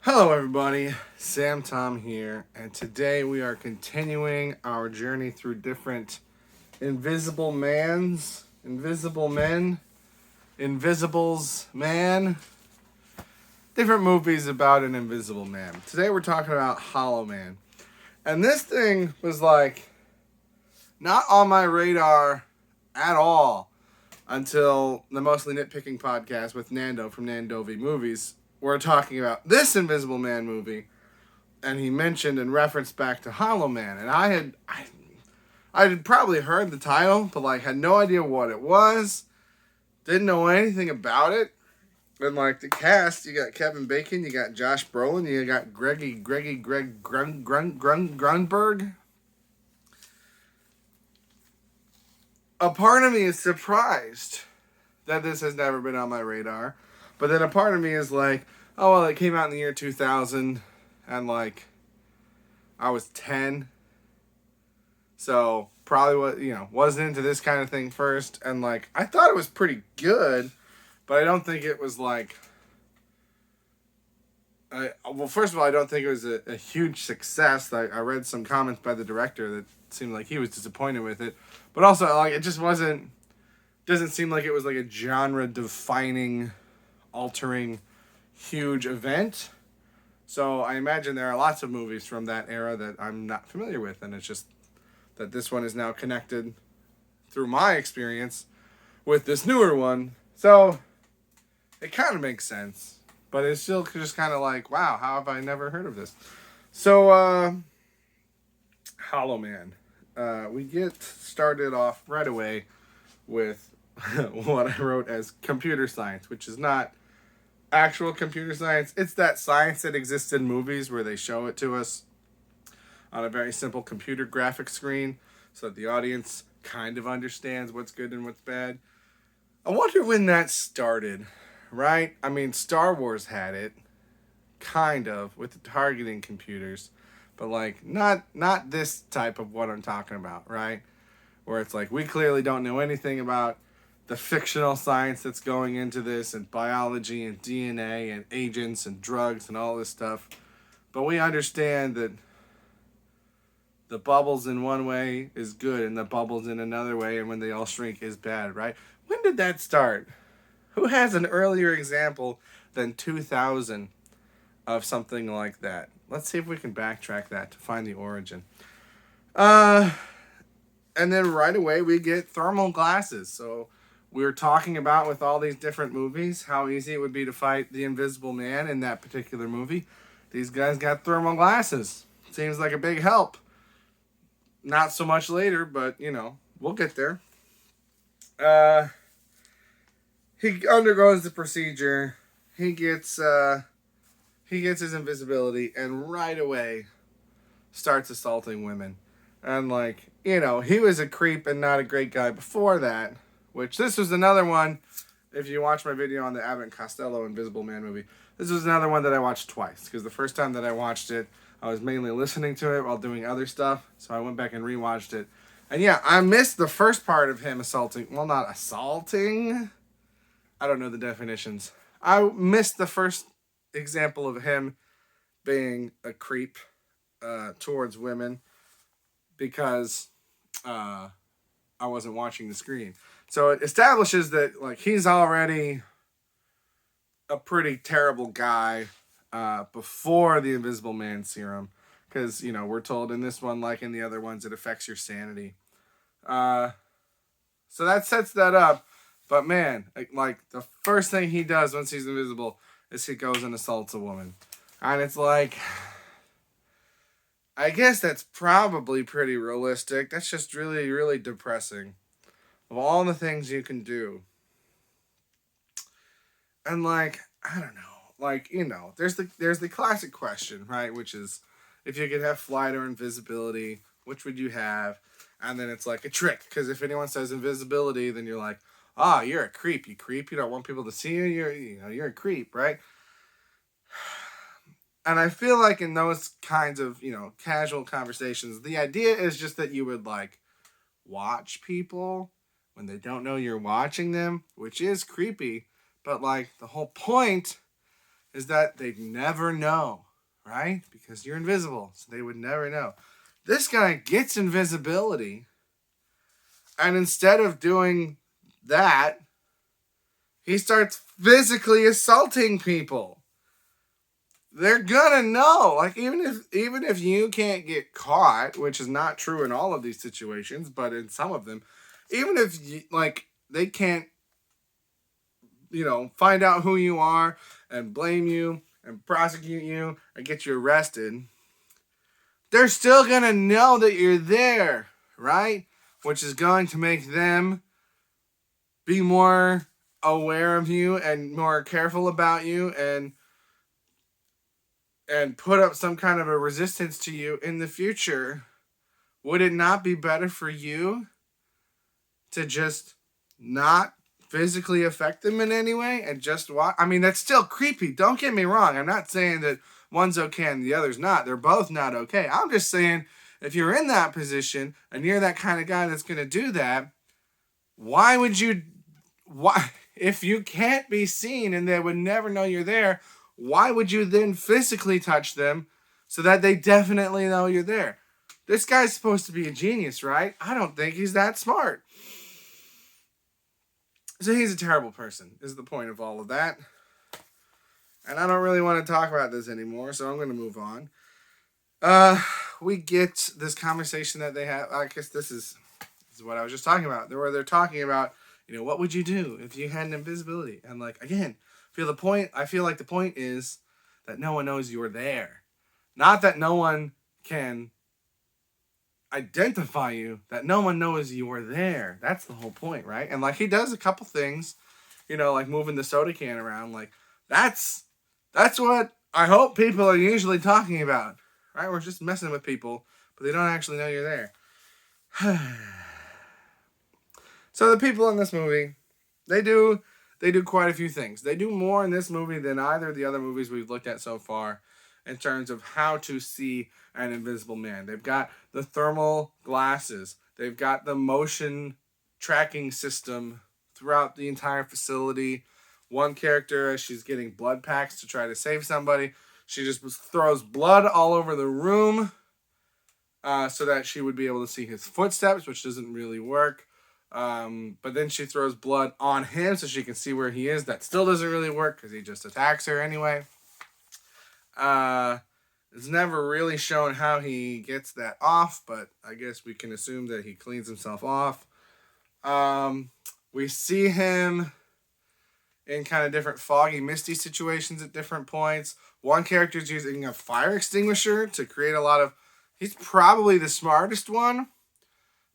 Hello, everybody. Sam Tom here, and today we are continuing our journey through different invisible men, invisibles man, different movies about an invisible man. Today we're talking about Hollow Man, and this thing was like not on my radar at all until the Mostly Nitpicking podcast with Nando from Nandovi Movies. We're talking about this Invisible Man movie, and he mentioned and referenced back to Hollow Man, and I had probably heard the title, but like had no idea what it was, didn't know anything about it. And like the cast, you got Kevin Bacon, you got Josh Brolin, you got Greg Grunberg. A part of me is surprised that this has never been on my radar, but then a part of me is like, oh well, it came out in the year 2000, and like I was 10. So probably wasn't into this kind of thing first, and like I thought it was pretty good, but I don't think it was like first of all, I don't think it was a huge success. I read some comments by the director that seemed like he was disappointed with it, but also like it just doesn't seem like it was like a genre defining, altering, huge event. So I imagine there are lots of movies from that era that I'm not familiar with, and it's just that this one is now connected through my experience with this newer one. So it kind of makes sense, but it's still just kind of like, wow, how have I never heard of this? So, Hollow Man. We get started off right away with what I wrote as computer science, which is not actual computer science. It's that science that exists in movies where they show it to us on a very simple computer graphic screen so that the audience kind of understands what's good and what's bad. I wonder when that started, right? I mean, Star Wars had it, kind of, with the targeting computers, but like not this type of what I'm talking about, right? Where it's like we clearly don't know anything about the fictional science that's going into this, and biology and DNA and agents and drugs and all this stuff. But we understand that the bubbles in one way is good and the bubbles in another way, and when they all shrink is bad, right? When did that start? Who has an earlier example than 2000 of something like that? Let's see if we can backtrack that to find the origin. Uh, and then right away we get thermal glasses. So we were talking about with all these different movies how easy it would be to fight the Invisible Man in that particular movie. These guys got thermal glasses. Seems like a big help. Not so much later, but we'll get there. Uh, he undergoes the procedure. He gets his invisibility, and right away starts assaulting women. And like, he was a creep and not a great guy before that, which this was another one. If you watch my video on the Abbott and Costello Invisible Man movie, this was another one that I watched twice, because the first time that I watched it, I was mainly listening to it while doing other stuff, so I went back and rewatched it. And yeah, I missed the first part of him assaulting. Well, not assaulting. I don't know the definitions. I missed the first example of him being a creep towards women because I wasn't watching the screen. So it establishes that like he's already a pretty terrible guy before the Invisible Man serum, because we're told in this one, like in the other ones, it affects your sanity. So that sets that up. But man, like the first thing he does once he's invisible is he goes and assaults a woman, and it's like, I guess that's probably pretty realistic. That's just really, really depressing. Of all the things you can do. And like, I don't know. Like, there's the classic question, right? Which is, if you could have flight or invisibility, which would you have? And then it's like a trick, because if anyone says invisibility, then you're like, you're a creep. You creep. You don't want people to see you. You're a creep, right? And I feel like in those kinds of, casual conversations, the idea is just that you would like watch people when they don't know you're watching them, which is creepy. But like the whole point is that they'd never know, right? Because you're invisible, so they would never know. This guy gets invisibility, and instead of doing that, he starts physically assaulting people. They're gonna know. Like even if you can't get caught, which is not true in all of these situations, but in some of them, even if you, like they can't, find out who you are and blame you and prosecute you and get you arrested, they're still gonna know that you're there, right? Which is going to make them be more aware of you and more careful about you and put up some kind of a resistance to you in the future. Would it not be better for you to just not physically affect them in any way and just watch? I mean, that's still creepy. Don't get me wrong. I'm not saying that one's okay and the other's not. They're both not okay. I'm just saying if you're in that position and you're that kind of guy that's going to do that, why if you can't be seen and they would never know you're there, why would you then physically touch them so that they definitely know you're there? This guy's supposed to be a genius, right? I don't think he's that smart. So he's a terrible person, is the point of all of that. And I don't really want to talk about this anymore, so I'm going to move on. We get this conversation that they have. I guess this is what I was just talking about. Where they're talking about, what would you do if you had an invisibility? And again, I feel like the point is that no one knows you're there. Not that no one can identify you, that no one knows you are there. That's the whole point, right? And he does a couple things, like moving the soda can around. That's what I hope people are usually talking about, right? We're just messing with people, but they don't actually know you're there. So the people in this movie, they do quite a few things. They do more in this movie than either of the other movies we've looked at so far in terms of how to see an invisible man. They've got the thermal glasses. They've got the motion tracking system throughout the entire facility. One character, as she's getting blood packs to try to save somebody, she just throws blood all over the room so that she would be able to see his footsteps, which doesn't really work. But then she throws blood on him so she can see where he is. That still doesn't really work because he just attacks her anyway. It's never really shown how he gets that off, but I guess we can assume that he cleans himself off. We see him in kind of different foggy, misty situations at different points. One character is using a fire extinguisher to create a lot of... He's probably the smartest one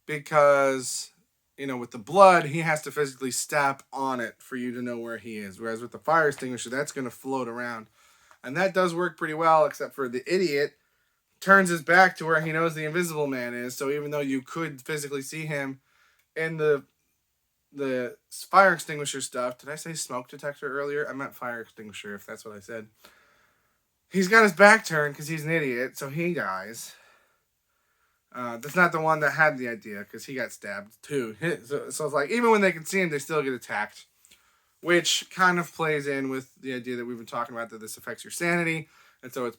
because... with the blood, he has to physically step on it for you to know where he is. Whereas with the fire extinguisher, that's going to float around. And that does work pretty well, except for the idiot turns his back to where he knows the invisible man is. So even though you could physically see him in the fire extinguisher stuff... Did I say smoke detector earlier? I meant fire extinguisher, if that's what I said. He's got his back turned because he's an idiot, so he dies. That's not the one that had the idea, because he got stabbed too. So it's even when they can see him, they still get attacked. Which kind of plays in with the idea that we've been talking about, that this affects your sanity. And so it's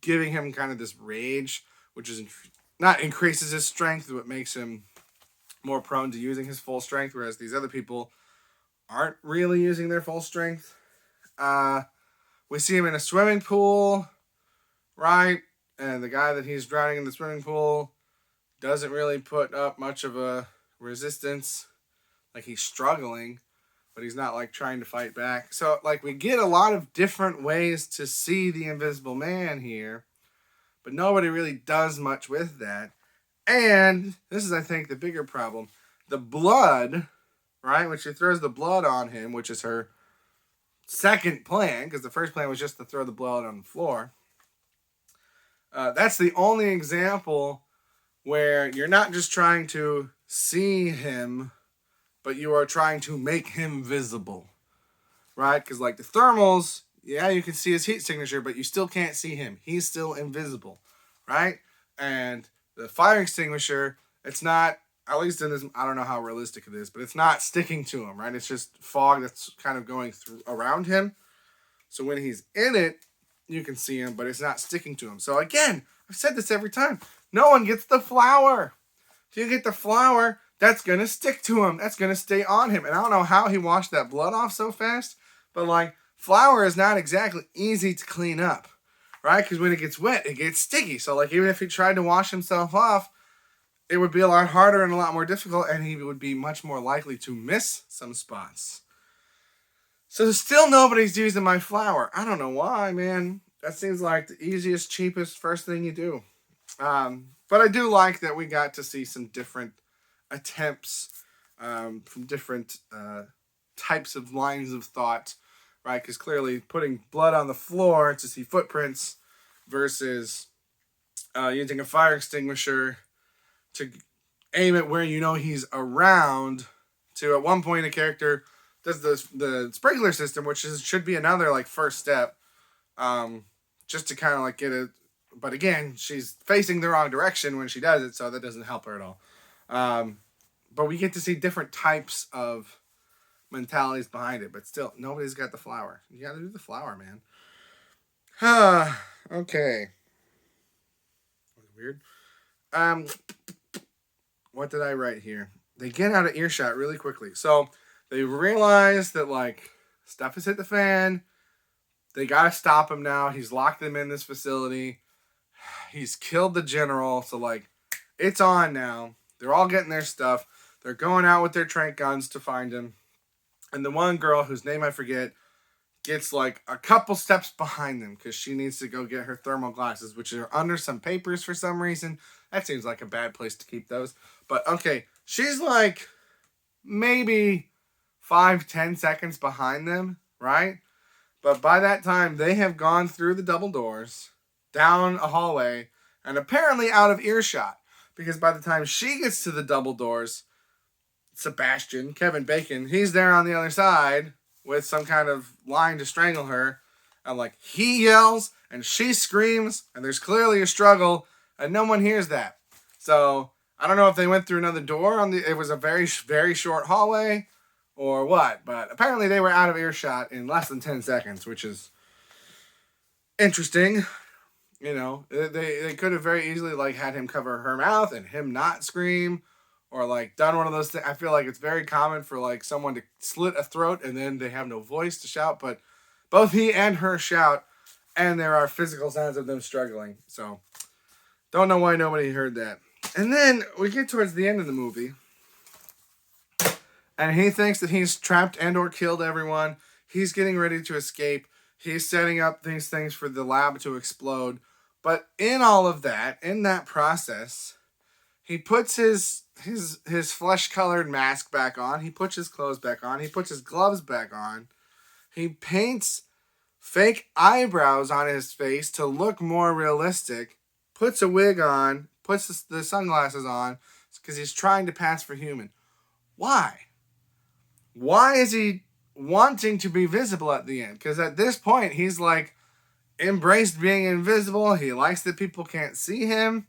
giving him kind of this rage, which is not increases his strength, but makes him more prone to using his full strength, whereas these other people aren't really using their full strength. We see him in a swimming pool, right? And the guy that he's drowning in the swimming pool doesn't really put up much of a resistance. He's struggling, but he's not trying to fight back. So we get a lot of different ways to see the invisible man here, but nobody really does much with that. And this is, I think, the bigger problem. The blood, right? When she throws the blood on him, which is her second plan, because the first plan was just to throw the blood on the floor. That's the only example where you're not just trying to see him, but you are trying to make him visible, right? Because the thermals, yeah, you can see his heat signature, but you still can't see him. He's still invisible, right? And the fire extinguisher, it's not, at least in this, I don't know how realistic it is, but it's not sticking to him, right? It's just fog that's kind of going through around him. So when he's in it, you can see him, but it's not sticking to him. So again, I've said this every time. No one gets the flower. If you get the flower, that's going to stick to him. That's going to stay on him. And I don't know how he washed that blood off so fast, but like flour is not exactly easy to clean up, right? Because when it gets wet, it gets sticky. So like even if he tried to wash himself off, it would be a lot harder and a lot more difficult, and he would be much more likely to miss some spots. So still nobody's using my flour. I don't know why, man. That seems like the easiest, cheapest, first thing you do. But I do like that we got to see some different attempts from different types of lines of thought, right? Because clearly putting blood on the floor to see footprints versus using a fire extinguisher to aim it where you know he's around, to at one point a character does the sprinkler system, which should be another like first step, just to kind of like get it. But again, she's facing the wrong direction when she does it, so that doesn't help her at all. But we get to see different types of mentalities behind it, but still, nobody's got the flower. You got to do the flower, man. Okay. Weird. What did I write here? They get out of earshot really quickly. So they realize that like stuff has hit the fan. They gotta stop him now. He's locked them in this facility. He's killed the general. So like it's on now. They're all getting their stuff. They're going out with their trank guns to find him. And the one girl whose name I forget gets like a couple steps behind them because she needs to go get her thermal glasses, which are under some papers for some reason. That seems like a bad place to keep those. But okay, she's like maybe 5-10 seconds behind them, right? But by that time, they have gone through the double doors, down a hallway, and apparently out of earshot. Because by the time she gets to the double doors, Sebastian, Kevin Bacon, he's there on the other side with some kind of line to strangle her. And like he yells and she screams and there's clearly a struggle and no one hears that. So I don't know if they went through another door it was a very, very short hallway or what, but apparently they were out of earshot in less than 10 seconds, which is interesting. You know, they could have very easily like had him cover her mouth and him not scream, or like done one of those things. I feel like it's very common for like someone to slit a throat and then they have no voice to shout, but both he and her shout and there are physical signs of them struggling. So don't know why nobody heard that. And then we get towards the end of the movie and he thinks that he's trapped and or killed everyone. He's getting ready to escape. He's setting up these things for the lab to explode. But in all of that, in that process, he puts his flesh-colored mask back on. He puts his clothes back on. He puts his gloves back on. He paints fake eyebrows on his face to look more realistic. Puts a wig on. Puts the sunglasses on because he's trying to pass for human. Why? Why is he wanting to be visible at the end? Because at this point, he's like embraced being invisible. He likes that people can't see him.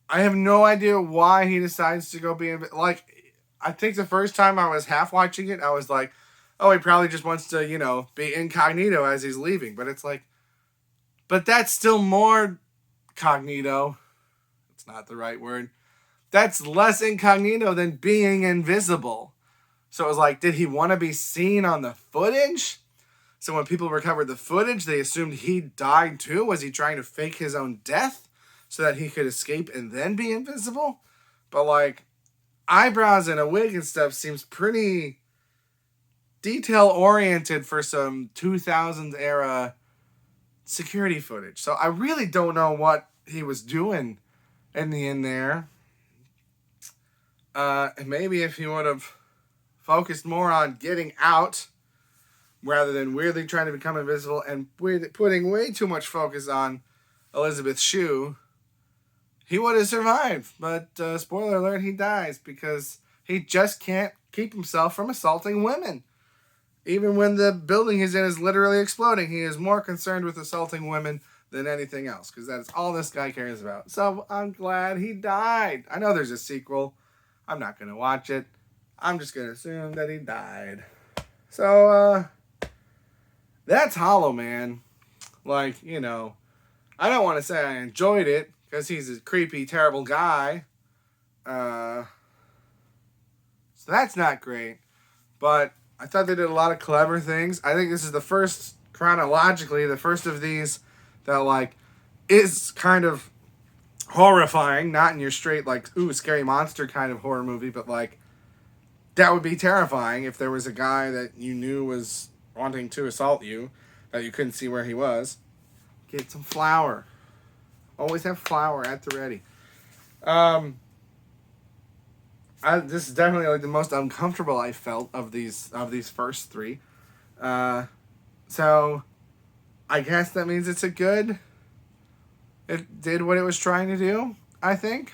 I have no idea why he decides to go be like. I think the first time I was half watching it, I was like, "Oh, he probably just wants to, you know, be incognito as he's leaving." But it's like, but that's still more cognito. It's not the right word. That's less incognito than being invisible. So it was like, did he want to be seen on the footage? So when people recovered the footage, they assumed he died too. Was he trying to fake his own death so that he could escape and then be invisible? But like, eyebrows and a wig and stuff seems pretty detail-oriented for some 2000s era security footage. So I really don't know what he was doing in the end there. Maybe if he would have focused more on getting out rather than weirdly trying to become invisible and putting way too much focus on Elizabeth Shue, he would have survived. But spoiler alert, he dies because he just can't keep himself from assaulting women. Even when the building he's in is literally exploding, he is more concerned with assaulting women than anything else because that is all this guy cares about. So I'm glad he died. I know there's a sequel. I'm not going to watch it. I'm just going to assume that he died. So, That's Hollow Man. Like, you know, I don't want to say I enjoyed it because he's a creepy, terrible guy. So that's not great. But I thought they did a lot of clever things. I think this is the first, chronologically, the first of these that, like, is kind of horrifying. Not in your straight, like, ooh, scary monster kind of horror movie, but, like, that would be terrifying if there was a guy that you knew was wanting to assault you, that you couldn't see where he was. Get some flour. Always have flour at the ready. This is definitely like the most uncomfortable I felt of these first three. So I guess that means it's a good. It did what it was trying to do, I think.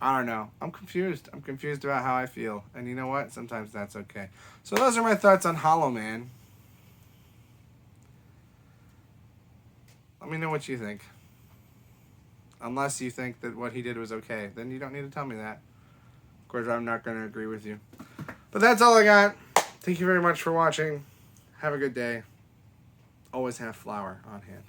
I don't know. I'm confused. I'm confused about how I feel. And you know what? Sometimes that's okay. So those are my thoughts on Hollow Man. Let me know what you think. Unless you think that what he did was okay. Then you don't need to tell me that. Of course, I'm not going to agree with you. But that's all I got. Thank you very much for watching. Have a good day. Always have flour on hand.